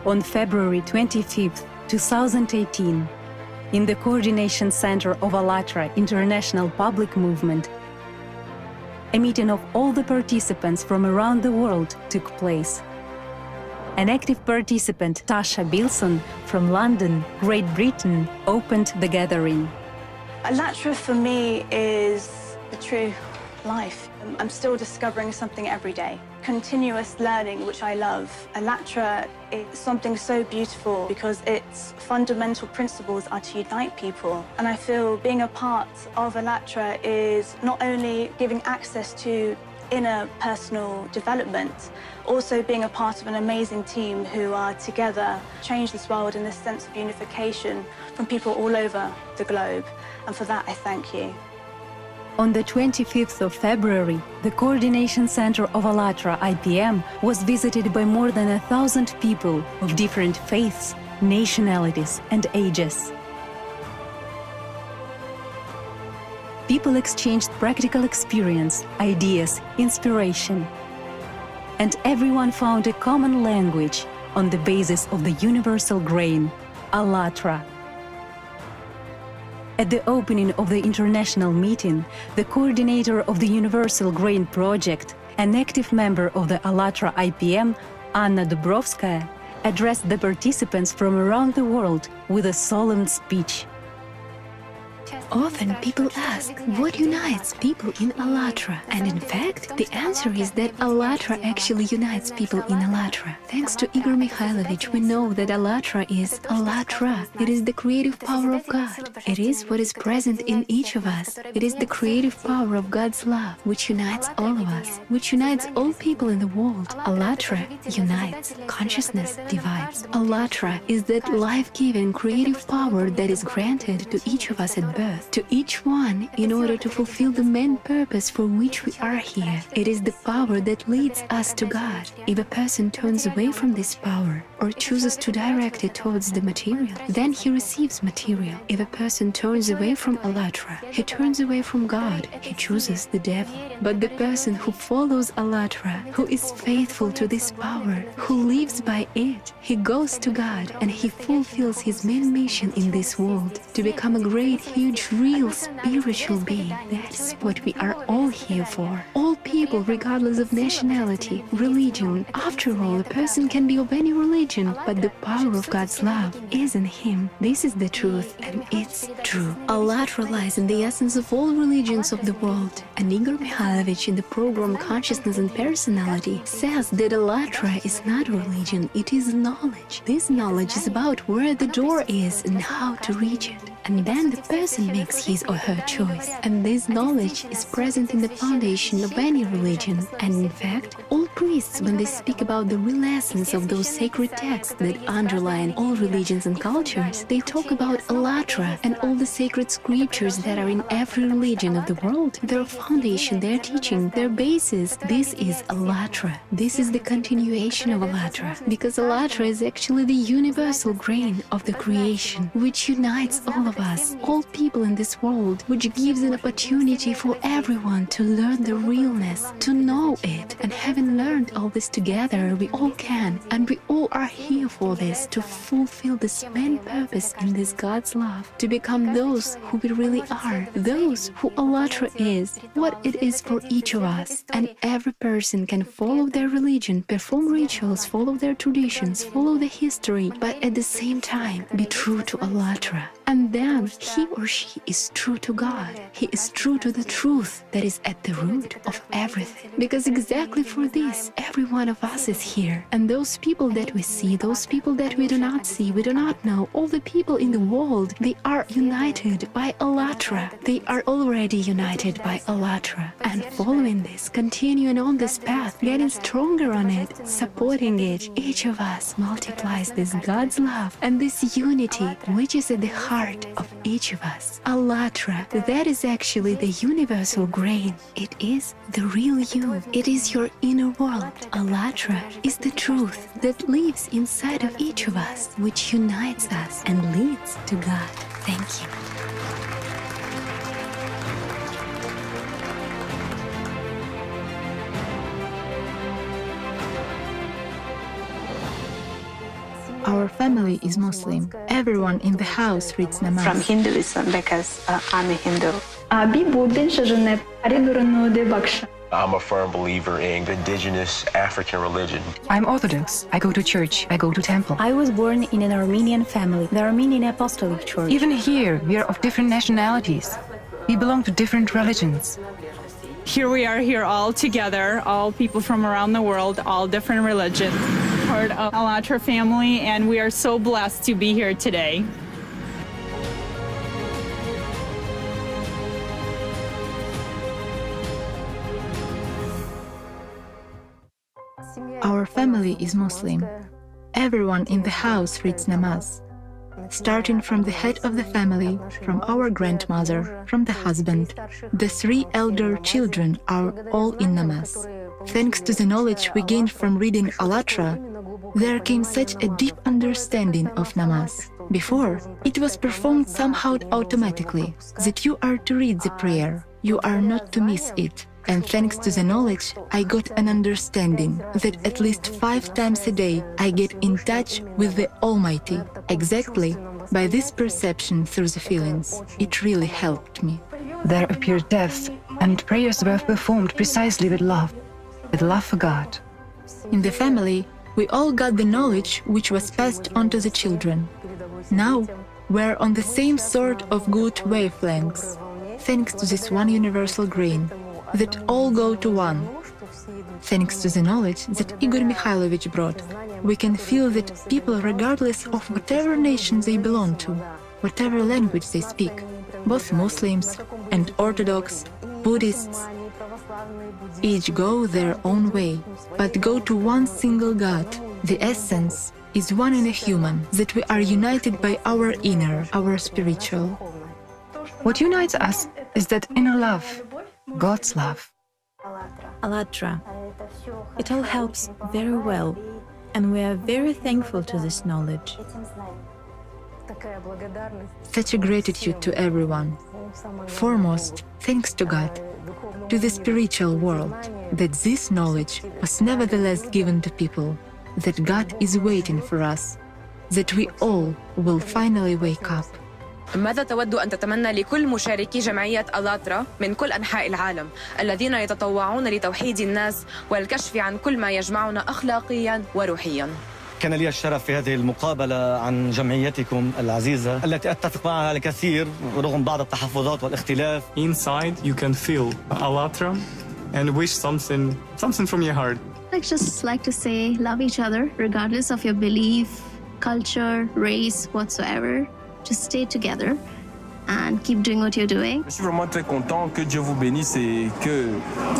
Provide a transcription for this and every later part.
on February 25, 2018, in the Coordination Center of ALLATRA International Public Movement, a meeting of all the participants from around the world took place. An active participant, Tasha Bilson, from London, Great Britain, opened the gathering. ALLATRA for me is the true life. I'm still discovering something every day. Continuous learning, which I love. ALLATRA is something so beautiful because its fundamental principles are to unite people. And I feel being a part of ALLATRA is not only giving access to inner personal development, also being a part of an amazing team who are together change this world in this sense of unification from people all over the globe. And for that, I thank you. On the 25th of February, the Coordination Center of ALLATRA IPM was visited by more than 1,000 people of different faiths, nationalities, and ages. People exchanged practical experience, ideas, inspiration. And everyone found a common language on the basis of the universal grain, ALLATRA. At the opening of the international meeting, the coordinator of the Universal Grain Project, an active member of the ALLATRA IPM, Anna Dubrovskaya, addressed the participants from around the world with a solemn speech. Often people ask, what unites people in ALLATRA? And in fact, the answer is that ALLATRA actually unites people in ALLATRA. Thanks to Igor Mikhailovich, we know that ALLATRA is ALLATRA. It is the creative power of God. It is what is present in each of us. It is the creative power of God's love, which unites all of us, which unites all people in the world. ALLATRA unites. Consciousness divides. ALLATRA is that life-giving creative power that is granted to each of us at birth, to each one in order to fulfill the main purpose for which we are here. It is the power that leads us to God. If a person turns away from this power or chooses to direct it towards the material, then he receives material. If a person turns away from ALLATRA, he turns away from God, he chooses the devil. But the person who follows ALLATRA, who is faithful to this power, who lives by it, he goes to God and he fulfills his main mission in this world, to become a great, huge, real spiritual being. That's what we are all here for. All people, regardless of nationality, religion. After all, a person can be of any religion, but the power of God's love is in him. This is the truth, and it's true. ALLATRA lies in the essence of all religions of the world. And Igor Mikhailovich, in the program Consciousness and Personality, says that ALLATRA is not religion, it is knowledge. This knowledge is about where the door is and how to reach it. And then the person makes his or her choice. And this knowledge is present in the foundation of any religion. And in fact, all priests, when they speak about the real essence of those sacred texts that underline all religions and cultures, they talk about ALLATRA and all the sacred scriptures that are in every religion of the world. Their foundation, their teaching, their basis, this is ALLATRA. This is the continuation of ALLATRA, because ALLATRA is actually the universal grain of the creation, which unites all of us, all people in this world, which gives an opportunity for everyone to learn the realness, to know it. And having learned all this together, we all can, and we all are here for this, to fulfill this main purpose in this God's love, to become those who we really are, those who ALLATRA is, what it is for each of us. And every person can follow their religion, perform rituals, follow their traditions, follow the history, but at the same time be true to ALLATRA. And then he or she is true to God. He is true to the truth that is at the root of everything. Because exactly for this, every one of us is here. And those people that we see, those people that we do not see, we do not know, all the people in the world, they are united by ALLATRA. They are already united by ALLATRA. And following this, continuing on this path, getting stronger on it, supporting it, each of us multiplies this God's love and this unity, which is at the heart of each of us. ALLATRA, that is actually the universal grain. It is the real you. It is your inner world. ALLATRA is the truth that lives inside of each of us, which unites us and leads to God. Thank you. Our family is Muslim. Everyone in the house reads namaz. From Hinduism because I'm a Hindu. I'm a firm believer in indigenous African religion. I'm Orthodox. I go to church. I go to temple. I was born in an Armenian family, the Armenian Apostolic Church. Even here, we are of different nationalities. We belong to different religions. Here we are here all together, all people from around the world, all different religions, part of ALLATRA family, and we are so blessed to be here today. Our family is Muslim. Everyone in the house reads namaz. Starting from the head of the family, from our grandmother, from the husband, the 3 elder children are all in namaz. Thanks to the knowledge we gained from reading ALLATRA, there came such a deep understanding of namaz. Before, it was performed somehow automatically, that you are to read the prayer, you are not to miss it. And thanks to the knowledge, I got an understanding that at least 5 times a day I get in touch with the Almighty. Exactly by this perception through the feelings, it really helped me. There appeared death, and prayers were performed precisely with love for God. In the family, we all got the knowledge which was passed on to the children. Now, we're on the same sort of good wavelengths, thanks to this one universal grain, that all go to one. Thanks to the knowledge that Igor Mikhailovich brought, we can feel that people, regardless of whatever nation they belong to, whatever language they speak, both Muslims and Orthodox, Buddhists, each go their own way, but go to one single God. The essence is one in a human, that we are united by our inner, our spiritual. What unites us is that inner love, God's love. ALLATRA. It all helps very well, and we are very thankful to this knowledge. Such a gratitude to everyone. Foremost, thanks to God, to the spiritual world, that this knowledge was nevertheless given to people, that God is waiting for us, that we all will finally wake up. ماذا تود أن تتمنى لكل مشاركي جمعية ألاترا من كل أنحاء العالم الذين يتطوعون لتوحيد الناس والكشف عن كل ما يجمعنا أخلاقياً وروحياً؟ كان لي الشرف في هذه المقابلة عن جمعيتكم العزيزة التي أتفق معها الكثير رغم بعض التحفظات والاختلاف. Inside you can feel ALLATRA and wish something from your heart. I just like to say love each other regardless of your belief, culture, race, whatsoever. Just stay together and keep doing what you're doing. Je suis vraiment très content, que Dieu vous bénisse et que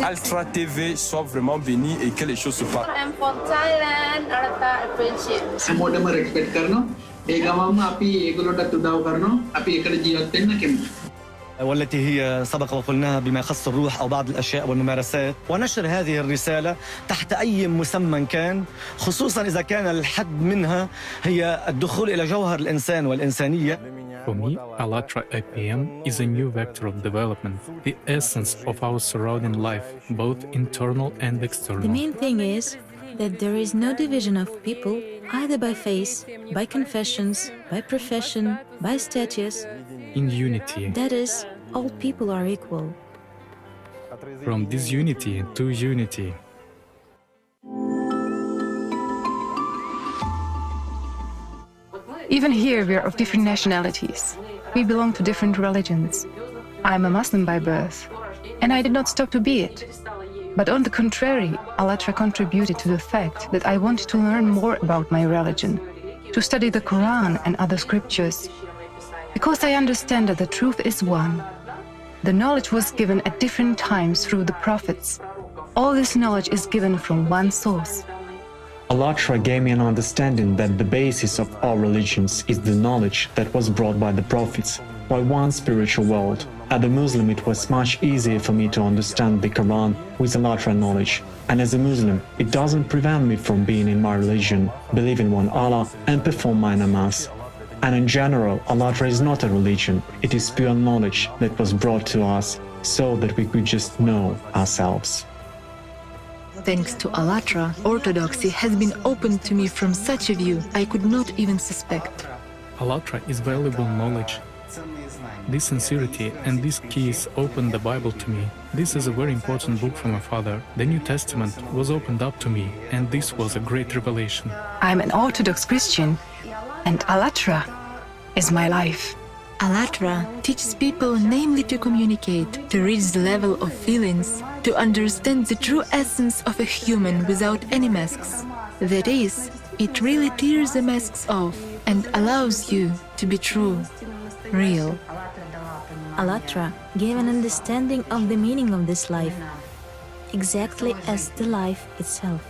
ALLATRA TV soit vraiment béni et que les choses se passent. I'm from Thailand, ALLATRA friendship. Semua orang respect karena agama api egola tudaw karena api ekada jiwat na kem. والتي هي سبق وقلناها بما يخص الروح أو بعض الأشياء والممارسات، ونشر هذه الرسالة تحت أي مسمى كان، خصوصاً إذا كان الحد منها هي الدخول إلى جوهر الإنسان والإنسانية. For me, ALLATRA IPM is a new vector of development, the essence of our surrounding life, both internal and external. The main thing is that there is no division of people, either by faith, by confessions, by profession, by status. In unity. That is, all people are equal. From disunity to unity. Even here, we are of different nationalities. We belong to different religions. I'm a Muslim by birth, and I did not stop to be it. But on the contrary, ALLATRA contributed to the fact that I wanted to learn more about my religion, to study the Quran and other scriptures, because I understand that the truth is one. The knowledge was given at different times through the prophets. All this knowledge is given from one source. ALLATRA gave me an understanding that the basis of all religions is the knowledge that was brought by the prophets, by one spiritual world. As a Muslim, it was much easier for me to understand the Quran with ALLATRA knowledge. And as a Muslim, it doesn't prevent me from being in my religion, believe in one Allah, and perform my namaz. And in general, ALLATRA is not a religion, it is pure knowledge that was brought to us so that we could just know ourselves. Thanks to ALLATRA, orthodoxy has been opened to me from such a view I could not even suspect. ALLATRA is valuable knowledge. This sincerity and these keys opened the Bible to me. This is a very important book from my father. The New Testament was opened up to me, and this was a great revelation. I'm an Orthodox Christian, and ALLATRA is my life. ALLATRA teaches people namely to communicate, to reach the level of feelings, to understand the true essence of a human without any masks. That is, it really tears the masks off and allows you to be true, real. ALLATRA gave an understanding of the meaning of this life, exactly as the life itself.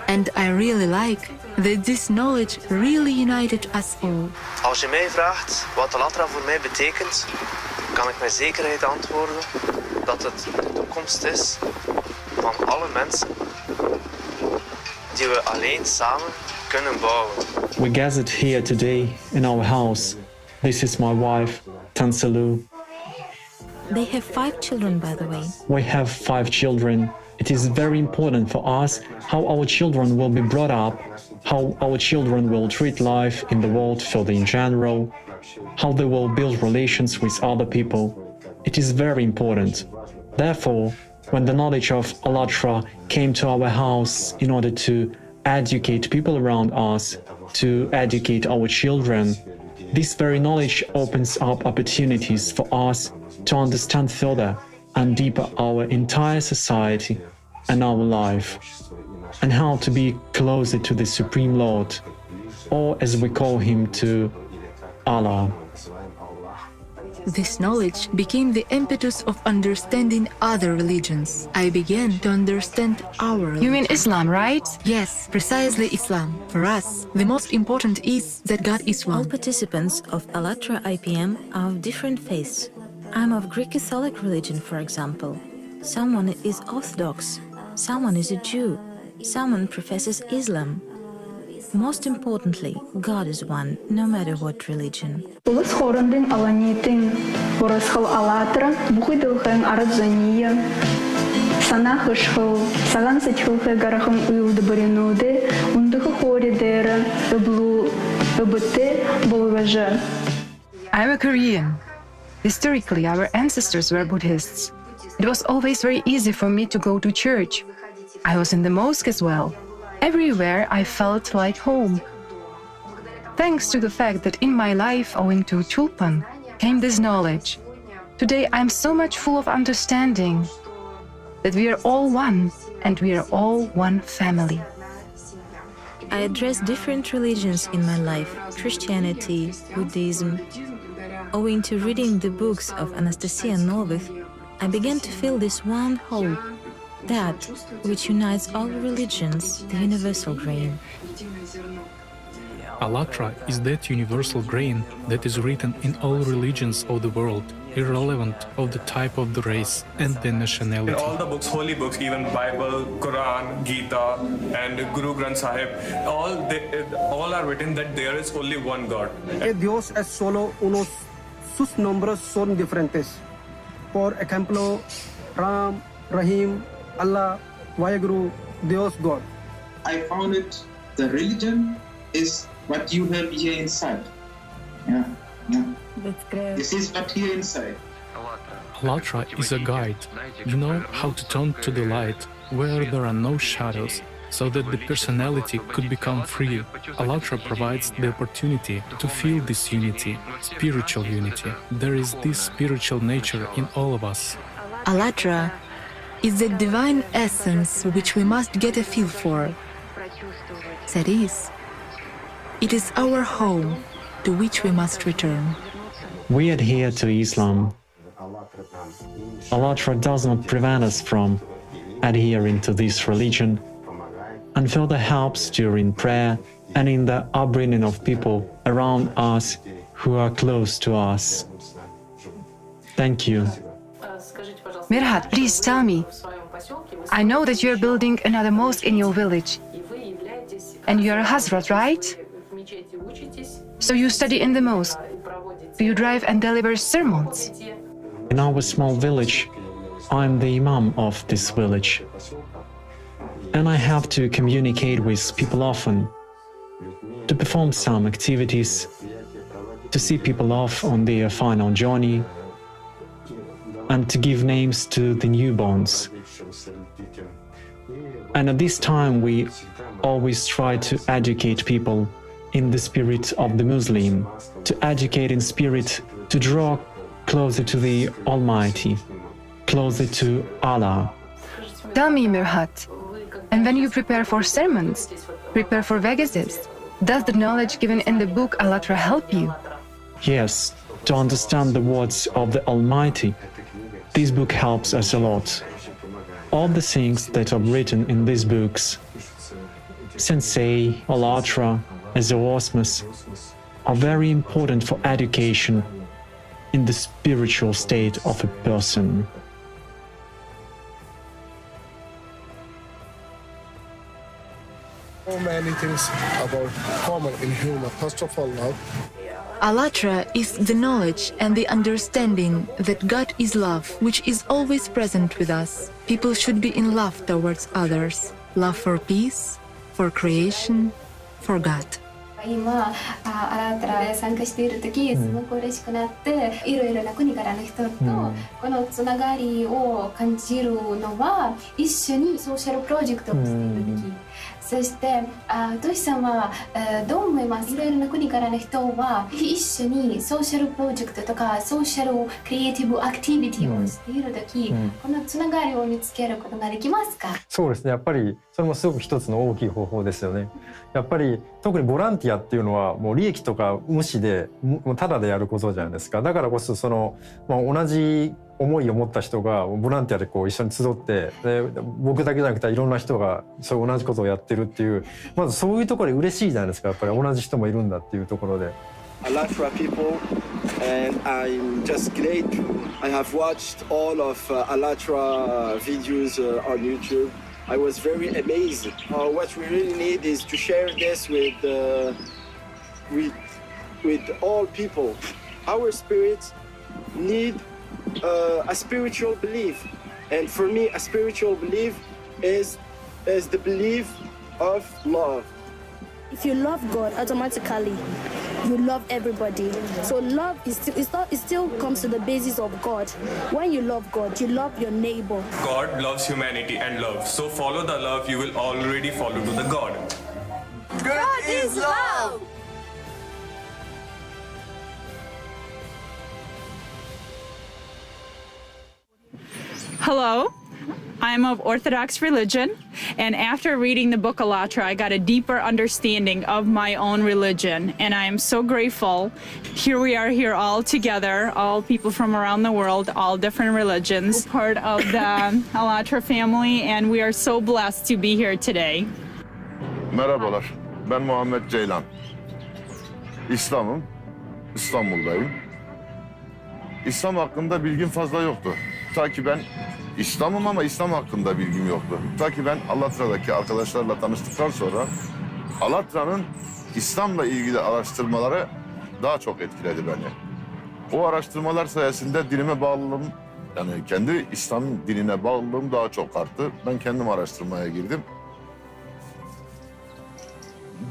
And I really like that this knowledge really united us all. Als je mij vraagt wat ALLATRA voor mij betekent, kan ik met zekerheid antwoorden dat het de toekomst is van alle mensen die we alleen samen kunnen bouwen. We gathered here today in our house. This is my wife, Tansalu. They have 5 children, by the way. We have 5 children. It is very important for us how our children will be brought up, how our children will treat life in the world further in general, how they will build relations with other people. It is very important. Therefore, when the knowledge of ALLATRA came to our house in order to educate people around us, to educate our children, this very knowledge opens up opportunities for us to understand further and deeper our entire society and our life, and how to be closer to the Supreme Lord, or as we call him, to Allah. This knowledge became the impetus of understanding other religions. I began to understand our religion. You mean Islam, right? Yes, precisely Islam. For us, the most important is that God is one. All participants of ALLATRA IPM are of different faiths. I'm of Greek Catholic religion, for example. Someone is Orthodox, someone is a Jew, someone professes Islam. Most importantly, God is one, no matter what religion. Улус хорындын аланитин, орысхыл ALLATRA, бухыдылхын арадзания, санахышхыл, салансычхылхы гарахым уюлды баринуды, ундыхы хоридера, ыблу, ыбыты, болважа. I'm a Korean. Historically, our ancestors were Buddhists. It was always very easy for me to go to church. I was in the mosque as well. Everywhere I felt like home. Thanks to the fact that in my life, owing to Tulpan, came this knowledge. Today I'm so much full of understanding that we are all one and we are all one family. I address different religions in my life, Christianity, Buddhism. Owing to reading the books of Anastasia Novych, I began to feel this one whole, that which unites all religions, the universal grain. ALLATRA is that universal grain that is written in all religions of the world, irrelevant of the type of the race and the nationality. In all the books, holy books, even Bible, Quran, Gita, and Guru Granth Sahib, all are written that there is only one God. Dios es solo uno, sus nombres son diferentes. Por ejemplo, Ram, Rahim, Allah, Vaheguru, Dios, God. I found it, the religion is what you have here inside. Yeah. That's great. This is what here inside. ALLATRA is a guide. You know how to turn to the light, where there are no shadows, so that the personality could become free. ALLATRA provides the opportunity to feel this unity, spiritual unity. There is this spiritual nature in all of us. ALLATRA is the divine essence which we must get a feel for. That is, it is our home to which we must return. We adhere to Islam. ALLATRA does not prevent us from adhering to this religion, and further helps during prayer and in the upbringing of people around us who are close to us. Thank you. Mirhat, please tell me. I know that you are building another mosque in your village. And you are a Hazrat, right? So you study in the mosque. Do you drive and deliver sermons? In our small village, I am the Imam of this village. and I have to communicate with people often, to perform some activities, to see people off on their final journey, and to give names to the newborns. And at this time we always try to educate people in the spirit of the Muslim, to educate in spirit, to draw closer to the Almighty, closer to Allah. Tell me, Mirhat, and when you prepare for sermons, prepare for Vegases, does the knowledge given in the book ALLATRA help you? Yes, to understand the words of the Almighty, this book helps us a lot. All the things that are written in these books, Sensei, ALLATRA, Azorosmus, are very important for education in the spiritual state of a person. So many things about common in human. First of all, love. ALLATRA is the knowledge and the understanding that God is love, which is always present with us. People should be in love towards others. Love for peace, for creation, for God. 今ALLATRAへ参加している時すごく嬉しくなっていろいろな国からの人とこのつながりを感じるのは一緒にソーシャルプロジェクトをしている時そしてトシさんはどう思いますいろいろな国からの人は一緒にソーシャルプロジェクトとかソーシャルクリエイティブアクティビティをしている時このつながりを見つけることができますかそうですねやっぱりそれもすごく一つの大きい方法ですよねやっぱり特にボランティアっていうのはもう利益とか無視でもうただでやることじゃないですかだからこそその、同じ思いを持った人がボランティアでこう一緒に集ってで僕だけじゃなくていろんな人がそう同じことをやってるっていうまずそういうところで嬉しいじゃないですかやっぱり同じ人もいるんだっていうところで。ALLATRA people and I'm just glad I have watched all of ALLATRA videos on YouTube. I was very amazed. What we really need is to share this with all people. Our spirits need a spiritual belief, and for me, a spiritual belief is the belief of love. If you love God, automatically you love everybody. So love is still comes to the basis of God. When you love God, you love your neighbor. God loves humanity and love. So follow the love, you will already follow to the God. God is love! Hello, I'm of Orthodox religion, and after reading the book ALLATRA, I got a deeper understanding of my own religion, and I am so grateful. Here we are here all together, all people from around the world, all different religions, part of the ALLATRA family, and we are so blessed to be here today. Merhabalar, ben Muhammed Ceylan. İslam'ım, İstanbul'dayım. İslam hakkında bilgim fazla yoktu. Ta ki ben İslam'ım ama İslam hakkında bilgim yoktu. Ta ki ben ALLATRA'daki arkadaşlarla tanıştıktan sonra ALLATRA'nın İslam'la ilgili araştırmaları daha çok etkiledi beni. O araştırmalar sayesinde dinime bağlılığım, yani kendi İslam dinine bağlılığım daha çok arttı. Ben kendim araştırmaya girdim.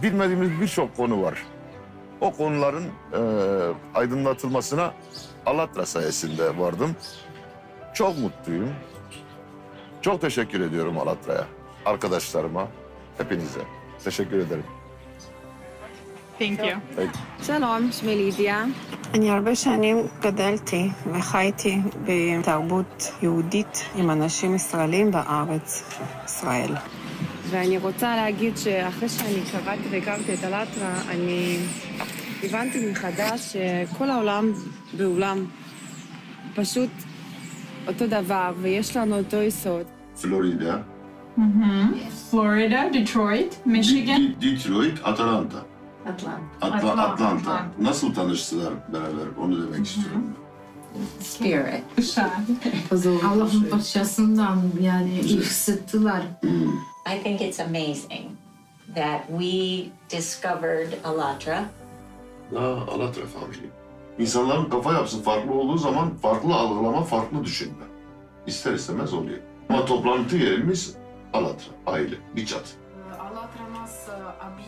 Bilmediğimiz birçok konu var. O konuların aydınlatılmasına ALLATRA sayesinde vardım. Çok mutluyum. Çok teşekkür ediyorum ALLATRA'ya, arkadaşlarıma, hepinize. Teşekkür ederim. Thank you. שלום, שמי לידיה. אני הרבה שנים גדלתי וחייתי בתרבות יהודית עם אנשים ישראלים בארץ, ישראל. ואני רוצה להגיד שאחרי שאני קראתי והכרתי את ALLATRA, אני הבנתי מחדש שכל העולם בעולם פשוט אותו דבר, ויש לנו אותו יסוד. Florida. Florida, Detroit, Michigan. Detroit, Atlanta. Atlanta. Nasıl tanıştılar beraber? Onu demek istiyorum. Spirit. Allah'ın parçasından yani ısıttılar. I think it's amazing that we discovered ALLATRA. ALLATRA family. İnsanların kafa yapısı farklı olduğu zaman farklı algılama, farklı düşünme. İster istemez oluyor. Ama toplantı yerimiz ALLATRA, aile, bir çatı.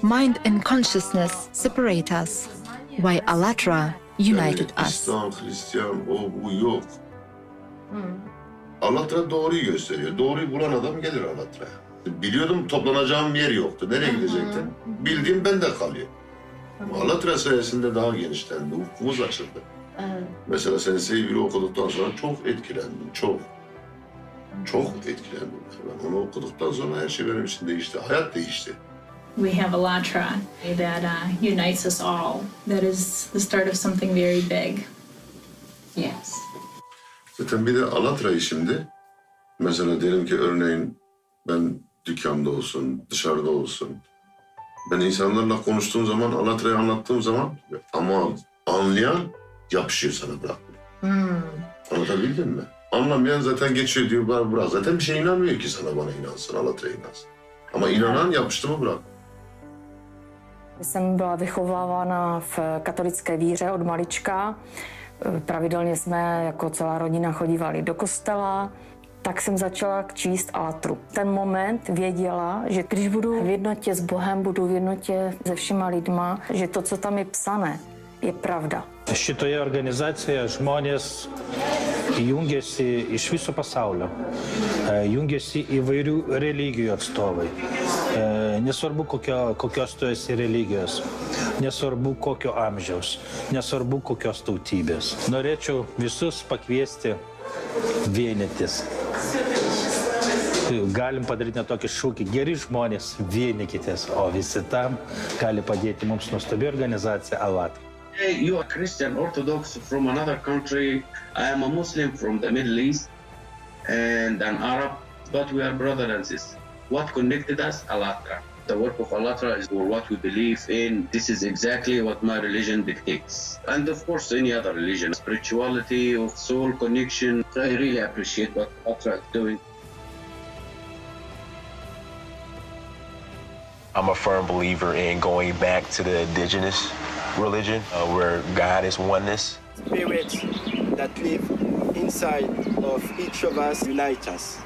Mind and consciousness separate us, while ALLATRA united us. İslam, Hristiyan, o bu yok. ALLATRA doğruyu gösteriyor. Doğruyu bulan adam gelir ALLATRA'ya. Biliyordum toplanacağım yer yoktu. Nereye gidecektim? Bildiğim bende kalıyor. ALLATRA sayesinde daha genişlendi, ufkumuz açıldı. Mesela sen sevgili okuduktan sonra çok etkilendim, çok. Çok etkilendim. Ben onu okuduktan sonra her şey benim için değişti, hayat değişti. We have ALLATRA that unites us all. That is the start of something very big. Yes. Zaten bir de ALLATRA'yı şimdi, mesela diyelim ki örneğin ben dükkanda olsun, dışarıda olsun. Ben insanlarla konuştuğum zaman, ALLATRA'yı anlattığım zaman ama anlayan yapışıyor sana bırakmıyor. Anlatabildim mi? Anlamayan zaten geçiyor diyor, bırak. Zaten bir şey inanmıyor ki sana, bana inansın, ALLATRA'ya inansın. Ama inanan yapıştı mı bırak. Jsem byla vychovávána v katolické víře od malička. Pravidelně jsme jako celá rodina chodívali do kostela. Tak jsem začala číst ALLATRu. Ten moment věděla, že když budu v jednotě s Bohem, budu v jednotě se všema lidma, že to, co tam je psané, je pravda. Šitoje organizacijoje žmonės jungiasi iš viso pasaulio, jungiasi įvairių religijų atstovai. Nesvarbu, kokios tu esi religijos, nesvarbu, kokio amžiaus, nesvarbu, kokios tautybės. Norėčiau visus pakviesti vienytis. Galim padaryti net tokį šūkį, geri žmonės, vienykitės, o visi tam gali padėti mums nuostabi organizacija ALLATRA. You are Christian Orthodox from another country. I am a Muslim from the Middle East and an Arab, but we are brothers and sisters. What connected us? ALLATRA. The work of ALLATRA is what we believe in. This is exactly what my religion dictates. And of course, any other religion. Spirituality, of soul connection. I really appreciate what ALLATRA is doing. I'm a firm believer in going back to the indigenous religion, where God is oneness. Spirits that live inside of each of us unite us.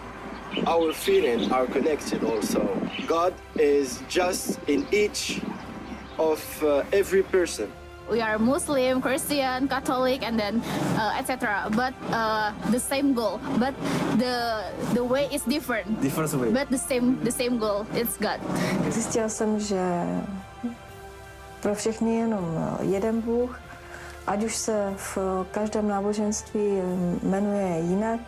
Our feelings are connected also. God is just in each of every person. We are Muslim, Christian, Catholic, and then etc. But the same goal. But the way is different. Different way. But the same goal. It's God. Zjistila jsem, že pro všechny je jenom jeden Bůh, ať už se v každém náboženství jmenuje jinak,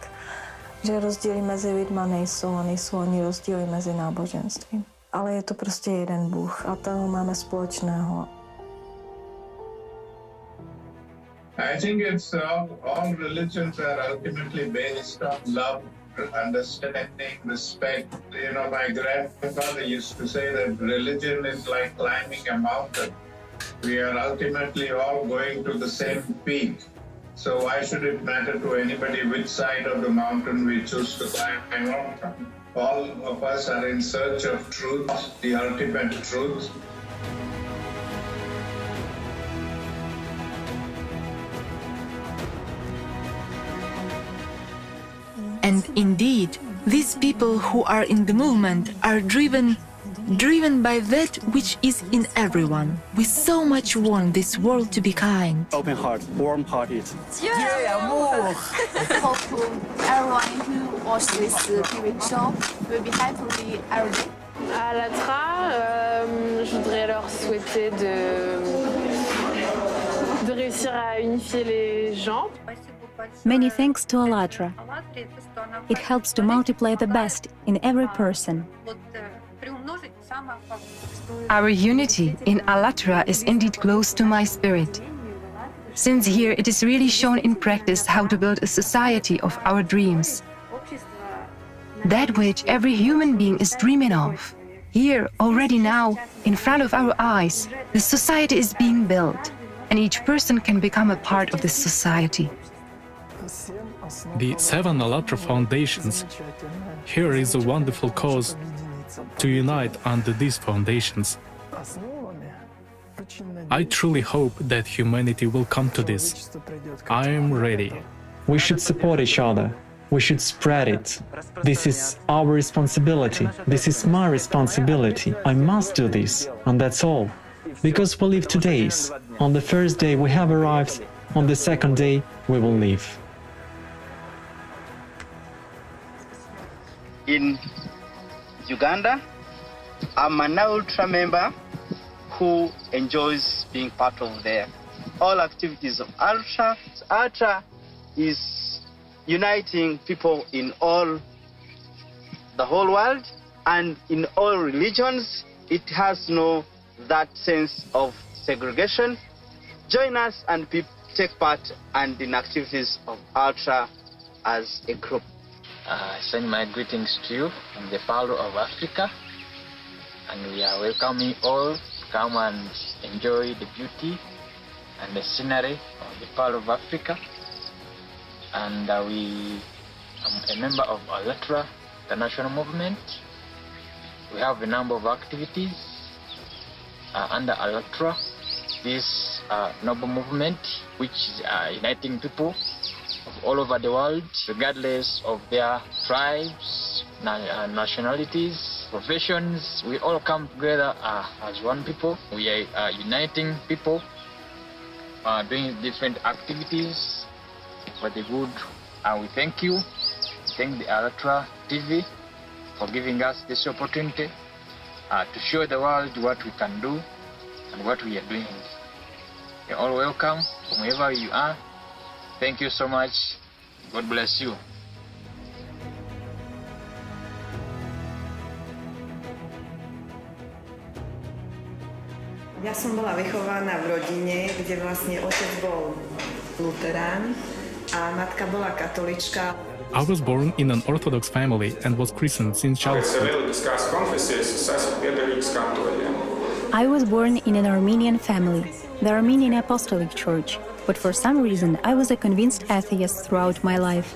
že rozdíly mezi lidma nejsou a nejsou ani rozdíly mezi náboženstvím. Ale je to prostě jeden Bůh a toho máme společného. I think it's all religions are ultimately based on love, understanding, respect. You know, my grandfather used to say that religion is like climbing a mountain. We are ultimately all going to the same peak. So why should it matter to anybody which side of the mountain we choose to climb on? All of us are in search of truth, the ultimate truth. And indeed, these people who are in the movement are driven by that which is in everyone. We so much want this world to be kind. Open heart, warm-hearted. Hope everyone who watches this TV show will be happy every day. À ALLATRA, je voudrais leur souhaiter de réussir à unifier les gens. Many thanks to ALLATRA. It helps to multiply the best in every person. Our unity in ALLATRA is indeed close to my spirit, since here it is really shown in practice how to build a society of our dreams. That which every human being is dreaming of. Here, already now, in front of our eyes, the society is being built, and each person can become a part of this society. The 7 ALLATRA foundations. Here is a wonderful cause to unite under these foundations. I truly hope that humanity will come to this. I am ready. We should support each other. We should spread it. This is our responsibility. This is my responsibility. I must do this, and that's all. Because we live 2 days. On the first day we have arrived, on the second day we will leave. In Uganda, I'm an ALLATRA member who enjoys being part of all activities of ALLATRA. ALLATRA is uniting people in the whole world and in all religions. It has no that sense of segregation. Join us and take part and in activities of ALLATRA as a group. I send my greetings to you from the Pearl of Africa, and we are welcoming all to come and enjoy the beauty and the scenery of the Pearl of Africa. And I'm a member of ALLATRA International Movement. We have a number of activities under ALLATRA, this noble movement which is uniting people of all over the world, regardless of their tribes, nationalities, professions. We all come together as one people. We are uniting people, doing different activities for the good. And we thank you. Thank the ALLATRA TV for giving us this opportunity to show the world what we can do and what we are doing. You're all welcome from wherever you are. Thank you so much. God bless you. Ja som bola vychovaná v rodine, kde vlastne otec bol luterán a matka bola katolička. I was born in an Orthodox family and was christened since childhood. I was born in an Armenian family, the Armenian Apostolic Church, but for some reason I was a convinced atheist throughout my life.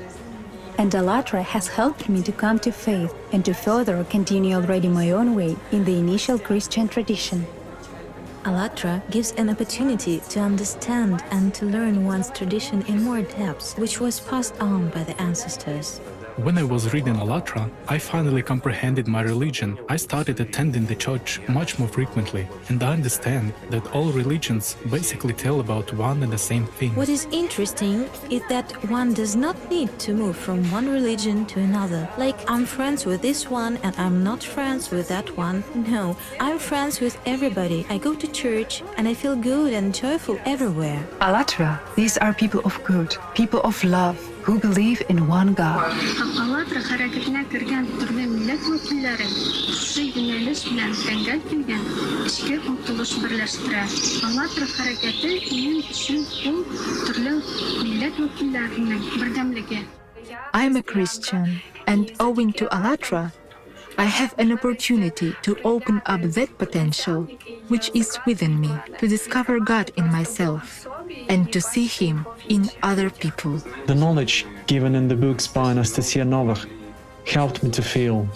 And ALLATRA has helped me to come to faith and to further continue already my own way in the initial Christian tradition. ALLATRA gives an opportunity to understand and to learn one's tradition in more depth, which was passed on by the ancestors. When I was reading ALLATRA, I finally comprehended my religion. I started attending the church much more frequently, and I understand that all religions basically tell about one and the same thing. What is interesting is that one does not need to move from one religion to another. Like, I'm friends with this one and I'm not friends with that one. No, I'm friends with everybody. I go to church and I feel good and joyful everywhere. ALLATRA, these are people of good, people of love, who believe in one God. ALLATRA harakatına kirgan turli millat vakillari xususiy yo'nalish bilan tangal kelgan ishga umtilish birlashtiradi. ALLATRA harakati men uchun u turli millat vakillarining birdamligi. I am a Christian, and owing to ALLATRA, I have an opportunity to open up that potential which is within me, to discover God in myself and to see Him in other people. The knowledge given in the books by Anastasia Novak helped me to feel,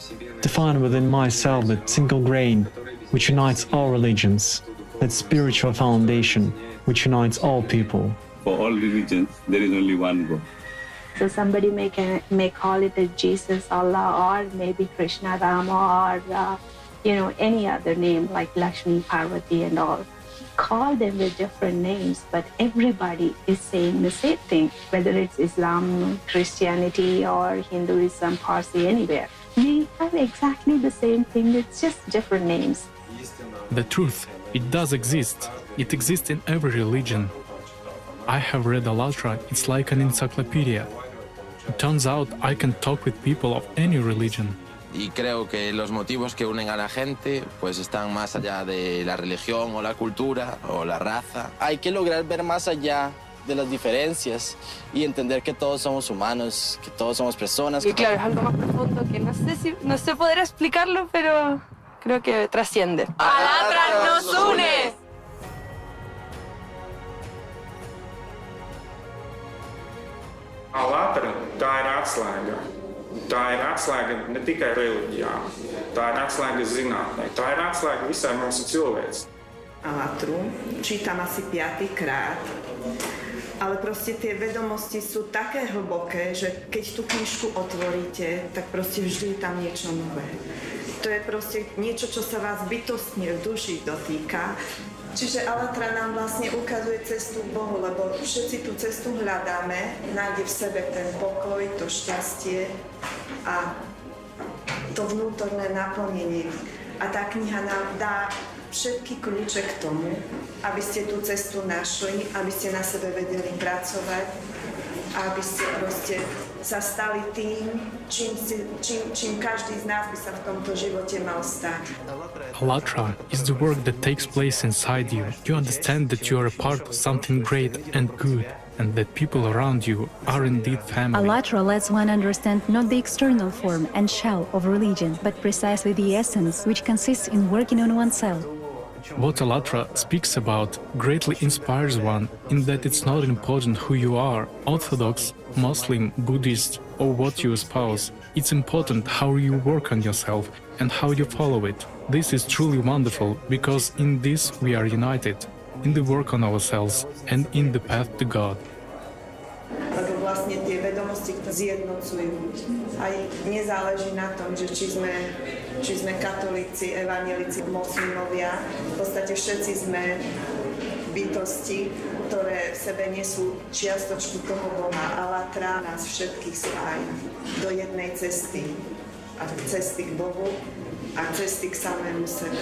to find within myself that single grain which unites all religions, that spiritual foundation which unites all people. For all religions, there is only one God. So somebody may call it a Jesus, Allah, or maybe Krishna, Rama, or any other name like Lakshmi, Parvati, and all. Call them with different names, but everybody is saying the same thing, whether it's Islam, Christianity, or Hinduism, Parsi, anywhere. We have exactly the same thing, it's just different names. The truth, it does exist. It exists in every religion. I have read ALLATRA, it's like an encyclopedia. It turns out I can talk with people of any religion. Y creo que los motivos que unen a la gente pues están más allá de la religión o la cultura o la raza. Hay que lograr ver más allá de las diferencias y entender que todos somos humanos, que todos somos personas. Y claro, es algo más profundo que no sé poder explicarlo, pero creo que trasciende. ALLATRA nos une! ALLATRA, tā ir atslēga. Tā ir atslēga ne tikai reliģijām, tā ir atslēga zinātnē, tā ir atslēga visai mūsu cilvēcei. Allatru. Čítam asi 5. krát. Ale proste tie vedomosti sú také hlboké, že keď tú knižku otvoríte, tak proste vždy je tam niečo nové. To je proste niečo, čo sa vás bytostne v duši dotýka. Čiže Allatra nám vlastne ukazuje cestu k Bohu, lebo všetci tú cestu hľadáme, nájde v sebe ten pokoj, to šťastie a to vnútorné naplnenie. A tá kniha nám dá všetky kľúče k tomu, aby ste tú cestu našli, aby ste na sebe vedeli pracovať a aby ste proste sa stali tým, čím každý z nás by sa v tomto živote mal stať. ALLATRA is the work that takes place inside you. You understand that you are a part of something great and good, and that people around you are indeed family. ALLATRA lets one understand not the external form and shell of religion, but precisely the essence, which consists in working on oneself. What ALLATRA speaks about greatly inspires one in that it's not important who you are, Orthodox, Muslim, Buddhist, or what you espouse. It's important how you work on yourself and how you follow it. This is truly wonderful because in this we are united, in the work on ourselves and in the path to God. Lebo vlastne tie vedomosti zjednocujú. Aj nezáleží na tom, že či sme katolíci, evanjelici, moslimovia. V podstate všetci sme bytosti, ktoré v sebe nesú čiastočku toho Boha. Allatra nás všetkých spája do jednej cesty. A cesty k Bohu a cesty k samému sebe.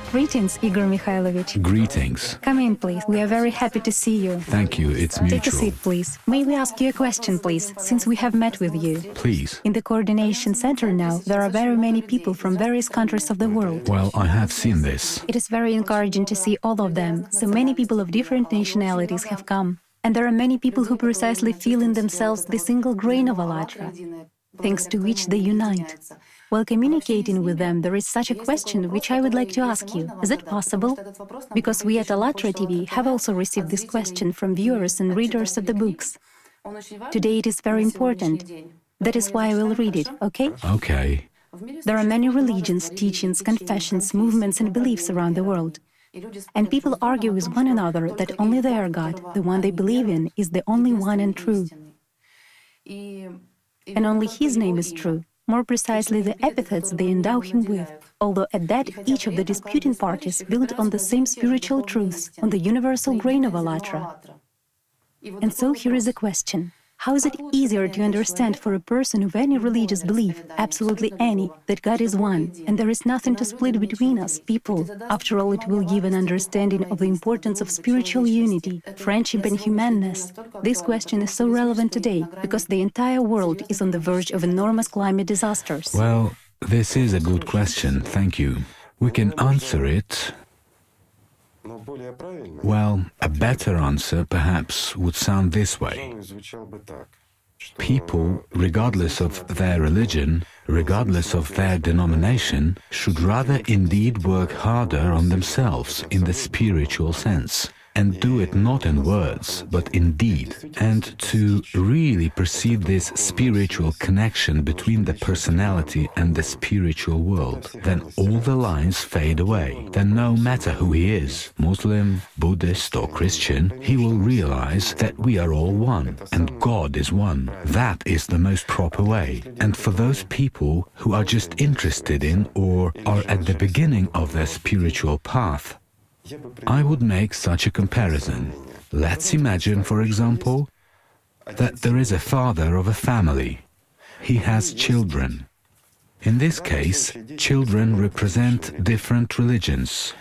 Greetings, Igor Mikhailovich. Greetings. Come in, please. We are very happy to see you. Thank you, it's mutual. Take a seat, please. May we ask you a question, please, since we have met with you? Please. In the Coordination Center now, there are very many people from various countries of the world. Well, I have seen this. It is very encouraging to see all of them. So many people of different nationalities have come. And there are many people who precisely feel in themselves the single grain of ALLATRA, thanks to which they unite. While communicating with them, there is such a question which I would like to ask you. Is it possible? Because we at ALLATRA TV have also received this question from viewers and readers of the books. Today it is very important. That is why I will read it, okay? Okay. There are many religions, teachings, confessions, movements and beliefs around the world. And people argue with one another that only their God, the one they believe in, is the only one and true. And only His name is true. More precisely, the epithets they endow Him with, although at that each of the disputing parties build on the same spiritual truths, on the universal grain of ALLATRA. And so here is a question. How is it easier to understand for a person of any religious belief, absolutely any, that God is one, and there is nothing to split between us, people? After all, it will give an understanding of the importance of spiritual unity, friendship and humanness. This question is so relevant today, because the entire world is on the verge of enormous climate disasters. Well, this is a good question, thank you. We can answer it. Well, a better answer, perhaps, would sound this way. People, regardless of their religion, regardless of their denomination, should rather indeed work harder on themselves in the spiritual sense, and do it not in words, but in deed, and to really perceive this spiritual connection between the personality and the spiritual world. Then all the lines fade away. Then no matter who he is, Muslim, Buddhist or Christian, he will realize that we are all one, and God is one. That is the most proper way. And for those people who are just interested in or are at the beginning of their spiritual path, I would make such a comparison. Let's imagine, for example, that there is a father of a family. He has children. In this case, children represent different religions.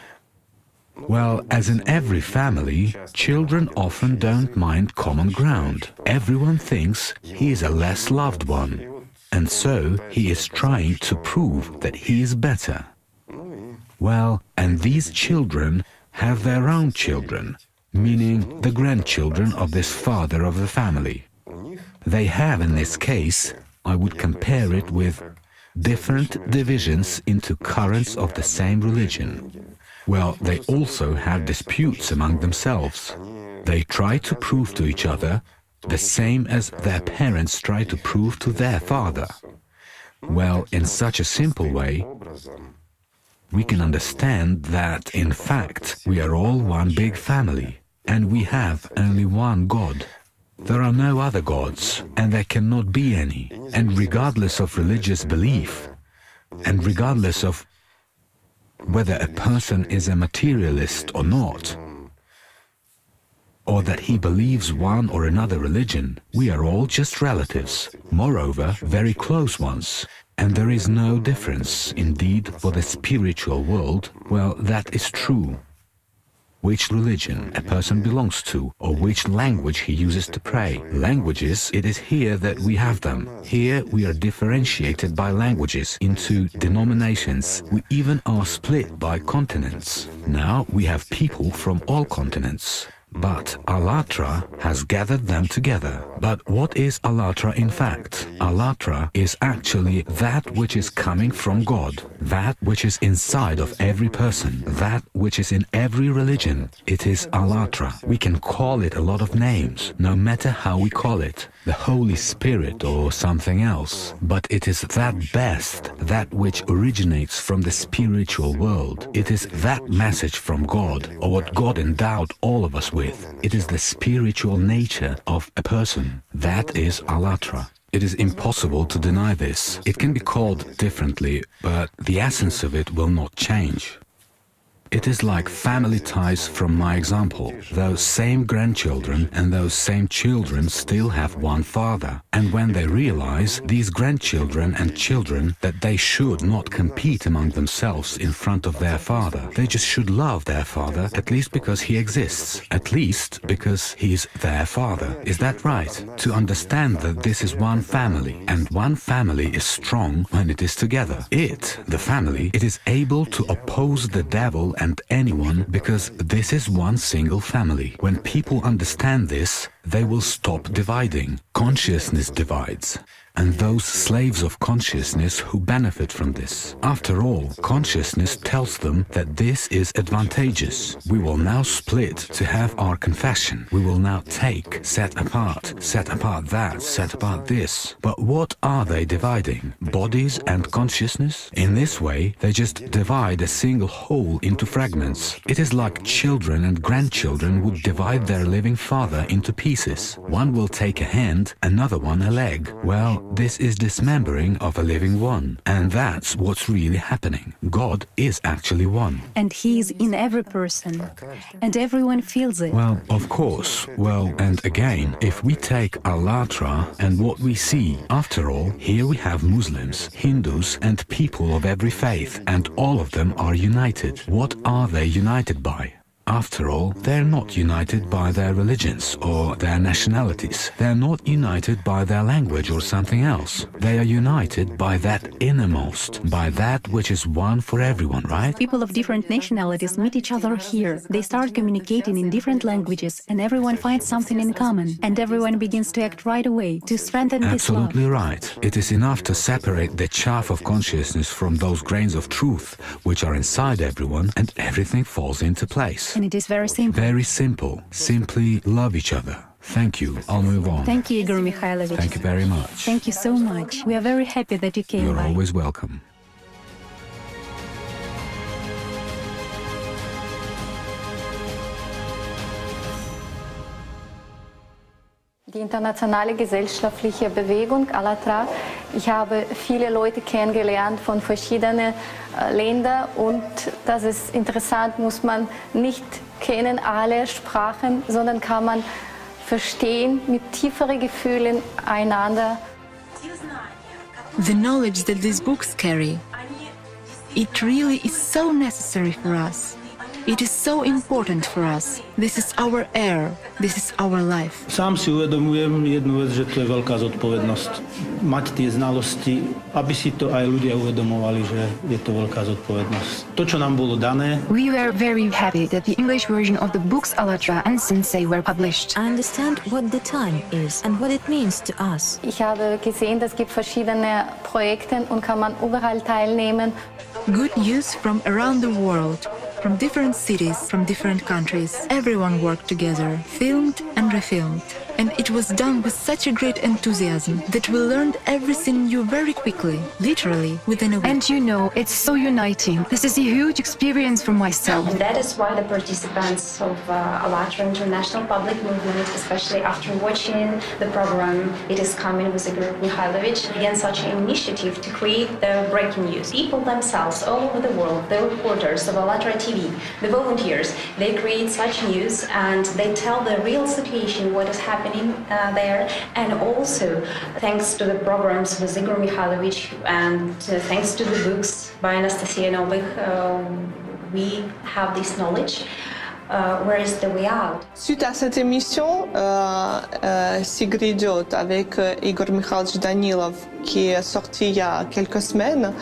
Well, as in every family, children often don't mind common ground. Everyone thinks he is a less loved one, and so he is trying to prove that he is better. Well, and these children have their own children, meaning the grandchildren of this father of the family. They have, in this case, I would compare it with different divisions into currents of the same religion. Well, they also have disputes among themselves. They try to prove to each other the same as their parents try to prove to their father. Well, in such a simple way, we can understand that, in fact, we are all one big family, and we have only one God. There are no other gods, and there cannot be any. And regardless of religious belief, and regardless of whether a person is a materialist or not, or that he believes one or another religion, we are all just relatives, moreover, very close ones. And there is no difference, indeed, for the spiritual world. Well, that is true. Which religion a person belongs to, or which language he uses to pray. Languages, it is here that we have them. Here we are differentiated by languages into denominations. We even are split by continents. Now we have people from all continents. But ALLATRA has gathered them together. But what is ALLATRA in fact? ALLATRA is actually that which is coming from God, that which is inside of every person, that which is in every religion. It is ALLATRA. We can call it a lot of names, no matter how we call it, the Holy Spirit or something else. But it is that best, that which originates from the spiritual world. It is that message from God, or what God endowed all of us with. It is the spiritual nature of a person. That is ALLATRA. It is impossible to deny this. It can be called differently, but the essence of it will not change. It is like family ties from my example. Those same grandchildren and those same children still have one father. And when they realize, these grandchildren and children, that they should not compete among themselves in front of their father, they just should love their father, at least because he exists, at least because he is their father. Is that right? To understand that this is one family, and one family is strong when it is together. It, the family, it is able to oppose the devil and anyone, because this is one single family. When people understand this, they will stop dividing. Consciousness divides, and those slaves of consciousness who benefit from this. After all, consciousness tells them that this is advantageous. We will now split to have our confession. We will now take, set apart that, set apart this. But what are they dividing? Bodies and consciousness? In this way, they just divide a single whole into fragments. It is like children and grandchildren would divide their living father into pieces. One will take a hand, another one a leg. Well, this is dismembering of a living one. And that's what's really happening. God is actually one. And He is in every person. And everyone feels it. Well, of course. Well, and again, if we take ALLATRA and what we see, after all, here we have Muslims, Hindus, and people of every faith, and all of them are united. What are they united by? After all, they're not united by their religions or their nationalities. They're not united by their language or something else. They are united by that innermost, by that which is one for everyone, right? People of different nationalities meet each other here. They start communicating in different languages, and everyone finds something in common. And everyone begins to act right away to strengthen this love. Absolutely right. It is enough to separate the chaff of consciousness from those grains of truth which are inside everyone, and everything falls into place. And it is very simple. Very simple. Simply love each other. Thank you. I'll move on. Thank you, Igor Mikhailovich. Thank you very much. Thank you so much. We are very happy that you came You're by. always welcome. Die internationale gesellschaftliche Bewegung ALLATRA. Ich habe viele Leute kennengelernt von verschiedenen Ländern und das ist interessant, muss man nicht kennen alle Sprachen, sondern kann man verstehen mit tieferen Gefühlen einander. The knowledge that these books carry, it really is so necessary for us. It is so important for us. This is our air. This is our life. Sám si uvedomujem jednu vec, že to je veľká zodpovednosť. Mať tie znalosti, aby si to aj ľudia uvedomovali, že je to veľká zodpovednosť. To, čo nám bolo dané. We were very happy that the English version of the books ALLATRA and Sensei were published. I understand what the time is and what it means to us. Ich habe gesehen, es gibt verschiedene Projekte und kann man überall teilnehmen. Good news from around the world. From different cities, from different countries. Everyone worked together, filmed and refilmed. And it was done with such a great enthusiasm that we learned everything new very quickly, literally within a week. And you know, it's so uniting. This is a huge experience for myself. And that is why the participants of ALLATRA International Public Movement, especially after watching the program It Is Coming with Igor Mikhailovich, began such an initiative to create the breaking news. People themselves all over the world, the reporters of ALLATRA TV, the volunteers, they create such news and they tell the real situation, what is happening there, and also thanks to the programs with Igor Mikhailovich and thanks to the books by Anastasia Novik, we have this knowledge. Where is the way out? Suite à cette émission, Sigrid Jot avec Igor Mikhailovich Danilov, qui est sorti il y a quelques semaines,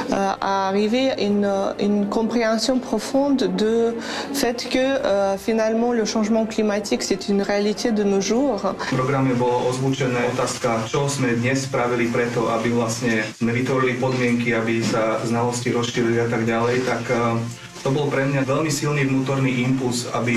a arrivé une compréhension profonde du fait que finalement le changement climatique c'est une réalité de nos jours. V programe bolo ozvučené otázka, čo sme dnes spravili preto, aby vlastne sme vytvorili podmienky, aby sa znalosti rozšírili a tak ďalej, tak to bol pre mňa veľmi silný vnútorný impuls, aby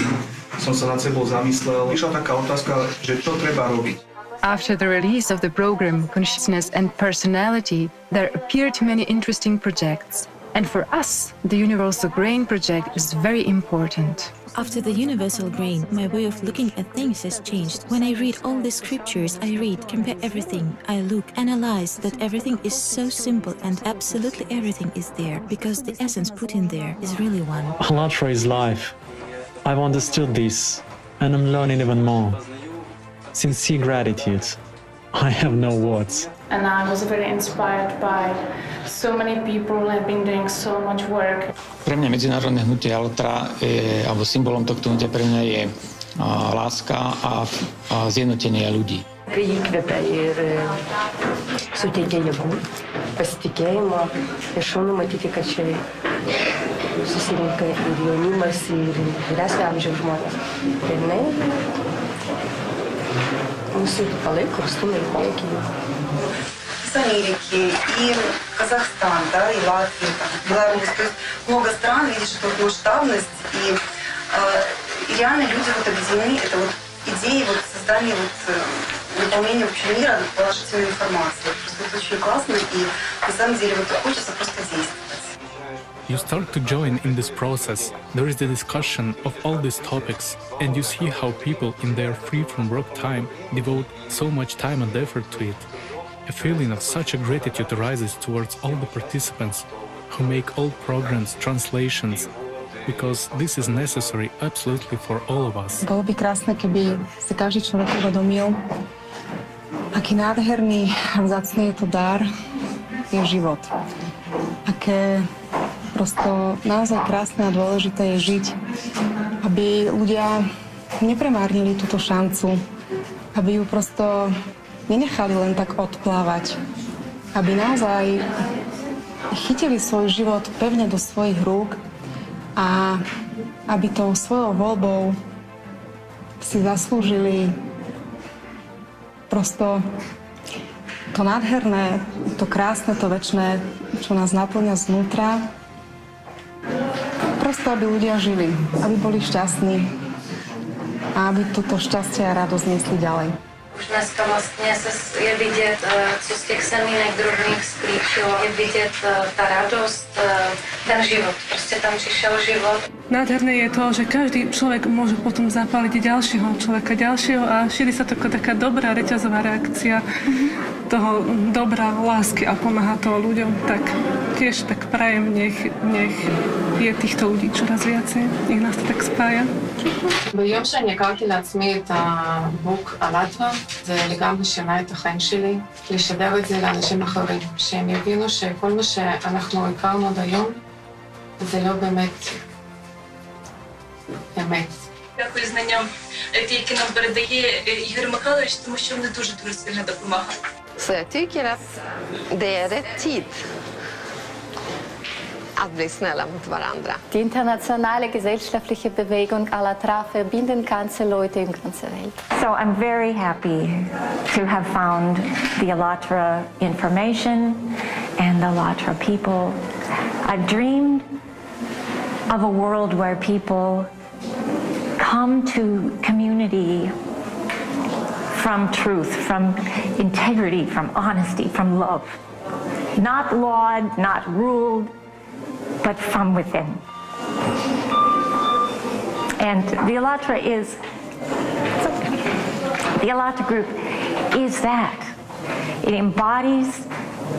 som sa nad sebou zamyslel. Išla taká otázka, že čo treba robiť. After the release of the program Consciousness and Personality, there appeared many interesting projects. And for us, the Universal Grain project is very important. After the universal grain, my way of looking at things has changed. When I read all the scriptures, I read, compare everything, I look, analyze that everything is so simple and absolutely everything is there, because the essence put in there is really one. ALLATRA is life. I've understood this, and I'm learning even more. Sincere gratitude. I have no words. And I was very inspired by so many people who have been doing so much work. Pre mňa medzinárodné hnutie ALLATRA, alebo symbolom tohto hnutia pre mňa je láska a zjednotenie ľudí. Kai įkvepia ir suteikia jėgų, pasitikėjimo ir šaunu matyti, kad čia susirinka ir jaunimas, ir vyresnio amžiaus žmonės. Ir jinai mūsų palaiko ir stumia į priekį. С Америки, и Казахстан, да, и Латвия, Беларусь. То есть много стран, видишь эту масштабность, и реально люди вот объединены, это вот идеи вот создания вот выполнения вообще мира положительной информации. Просто это очень классно, и на самом деле вот хочется просто действовать. You start to join in this process. There is the discussion of all these topics, and you see how people in their free from work time devote so much time and effort to it. A feeling of such a gratitude arises towards all the participants who make all programs, translations, because this is necessary absolutely for all of us. Bolo by krásne, keby si každý človek uvedomil, aký nádherný a vzácny je to dar, je život. Aké prosto naozaj krásne a dôležité je žiť, aby ľudia nepremárnili túto šancu, aby ju prosto nenechali len tak odplávať, aby naozaj chytili svoj život pevne do svojich rúk a aby tou svojou voľbou si zaslúžili prosto to nádherné, to krásne, to večné, čo nás naplňa znútra. Prosto, aby ľudia žili, aby boli šťastní a aby toto šťastie a radosť niesli ďalej. Už dneska vlastně je vidět, co z těch semínek drobných sklíčilo, je vidět ta radost, ten život. Prostě tam přišel život. Nádherné je to, že každý človek môže potom zapáliť ďalšieho človeka ďalšieho a šíri sa taká dobrá reťazová reakcia toho dobra, lásky a pomáha to ľuďom. Tak tiež tak prajem, nech je týchto ľudí čoraz viacej, nech nás to tak spája. ביום שאני הכרתי לעצמי את הבוק ALLATRA, זה לגמרי שינה את החיים שלי, לשדר את זה לאנשים אחרים, שהם יבינו שכל מה שאנחנו הכרנו עד היום, זה לא באמת אמת. Дякую знанням, які нам передає Ігор Михайлович, тому що вони дуже сильно допомагають. Så jag tycker att det är rätt tid att bli snälla mot varandra. Die internationale gesellschaftliche Bewegung ALLATRA verbindet ganze Leute in ganzer Welt. So I'm very happy to have found the ALLATRA information and the ALLATRA people. I've dreamed of a world where people come to community from truth, from integrity, from honesty, from love. Not laud, not ruled, but from within. And the ALLATRA is, the ALLATRA group is that. It embodies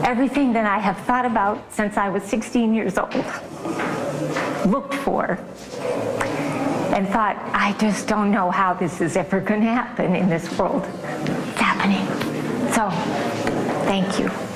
everything that I have thought about since I was 16 years old, looked for, and thought, I just don't know how this is ever going to happen in this world. It's happening. So, thank you.